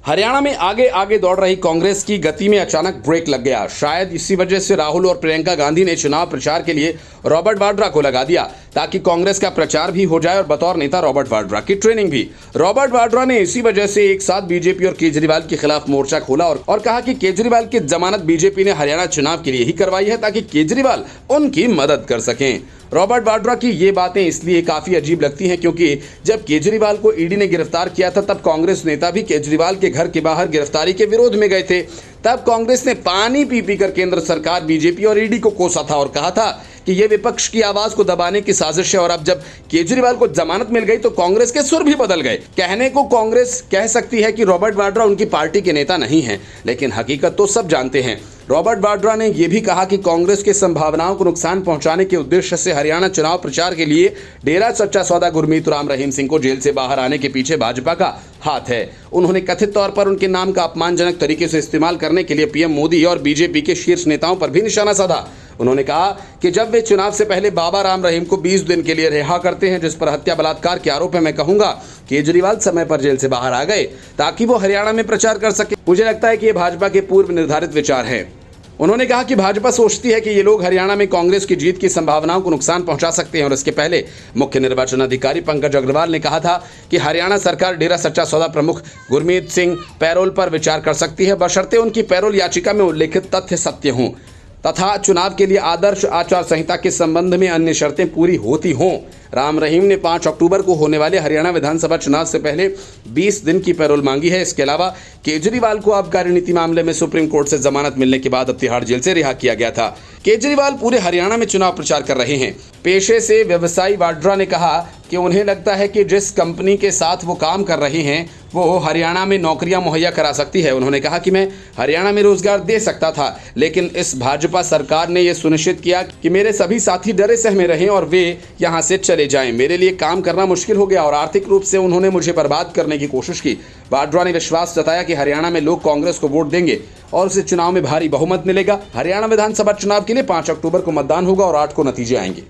हरियाणा में आगे आगे दौड़ रही कांग्रेस की गति में अचानक ब्रेक लग गया। शायद इसी वजह से राहुल और प्रियंका गांधी ने चुनाव प्रचार के लिए रॉबर्ट वाड्रा को लगा दिया ताकि कांग्रेस का प्रचार भी हो जाए और बतौर नेता रॉबर्ट वाड्रा की ट्रेनिंग भी। रॉबर्ट वाड्रा ने इसी वजह से एक साथ बीजेपी और केजरीवाल के खिलाफ मोर्चा खोला और कहा कि केजरीवाल की जमानत बीजेपी ने हरियाणा चुनाव के लिए ही करवाई है ताकि केजरीवाल उनकी मदद कर सकें। रॉबर्ट वाड्रा की ये बातें इसलिए काफी अजीब लगती हैं क्योंकि जब केजरीवाल को ईडी ने गिरफ्तार किया था तब कांग्रेस नेता भी केजरीवाल के घर के बाहर गिरफ्तारी के विरोध में गए थे। तब कांग्रेस ने पानी पी पी कर केंद्र सरकार, बीजेपी और ईडी को कोसा था और कहा था कि ये विपक्ष की आवाज को दबाने की साजिश है। और अब जब केजरीवाल को जमानत मिल गई तो कांग्रेस के सुर भी बदल गए। कहने को कांग्रेस कह सकती है कि रॉबर्ट वाड्रा उनकी पार्टी के नेता नहीं हैं, लेकिन हकीकत तो सब जानते हैं। रॉबर्ट वाड्रा ने यह भी कहा कि कांग्रेस की संभावनाओं को नुकसान पहुंचाने के उद्देश्य से हरियाणा चुनाव प्रचार के लिए डेरा सच्चा सौदा गुरमीत राम रहीम सिंह को जेल से बाहर आने के पीछे भाजपा का हाथ है। उन्होंने कथित तौर पर उनके नाम का अपमानजनक तरीके से इस्तेमाल करने के लिए पीएम मोदी और बीजेपी के शीर्ष नेताओं पर भी निशाना साधा। उन्होंने कहा कि जब वे चुनाव से पहले बाबा राम रहीम को 20 दिन के लिए रिहा करते हैं, जिस पर हत्या बलात्कार के आरोप है, मैं कहूंगा केजरीवाल समय पर जेल से बाहर आ गए ताकि वो हरियाणा में प्रचार कर सके। मुझे लगता है कि ये भाजपा के पूर्व निर्धारित विचार हैं। उन्होंने कहा कि भाजपा सोचती है कि ये लोग हरियाणा में कांग्रेस की जीत की संभावनाओं को नुकसान पहुंचा सकते हैं और इसके पहले मुख्य निर्वाचन अधिकारी पंकज अग्रवाल ने कहा था कि हरियाणा सरकार डेरा सच्चा सौदा प्रमुख गुरमीत सिंह पैरोल पर विचार कर सकती है, बशर्ते उनकी पैरोल याचिका में उल्लेखित तथ्य सत्य हों तथा चुनाव के लिए आदर्श आचार संहिता के संबंध में अन्य शर्तें पूरी होती हों। राम रहीम ने 5 अक्टूबर को होने वाले हरियाणा विधानसभा चुनाव से पहले 20 दिन की पैरोल मांगी है। इसके अलावा केजरीवाल को आबकारी नीति मामले में सुप्रीम कोर्ट से जमानत मिलने के बाद अब तिहाड़ जेल से रिहा किया गया था। केजरीवाल पूरे हरियाणा में चुनाव प्रचार कर रहे हैं। पेशे से व्यवसायी वाड्रा ने कहा कि उन्हें लगता है कि जिस कंपनी के साथ वो काम कर रहे हैं वो हरियाणा में नौकरियां मुहैया करा सकती है। उन्होंने कहा कि मैं हरियाणा में रोजगार दे सकता था, लेकिन इस भाजपा सरकार ने यह सुनिश्चित किया कि मेरे सभी साथी डरे सहमे रहें और वे यहां से चले जाएं। मेरे लिए काम करना मुश्किल हो गया और आर्थिक रूप से उन्होंने मुझे बर्बाद करने की कोशिश की। वाड्रा ने विश्वास जताया कि हरियाणा में लोग कांग्रेस को वोट देंगे और उसे चुनाव में भारी बहुमत मिलेगा। हरियाणा विधानसभा चुनाव के लिए 5 अक्टूबर को मतदान होगा और 8 को नतीजे आएंगे।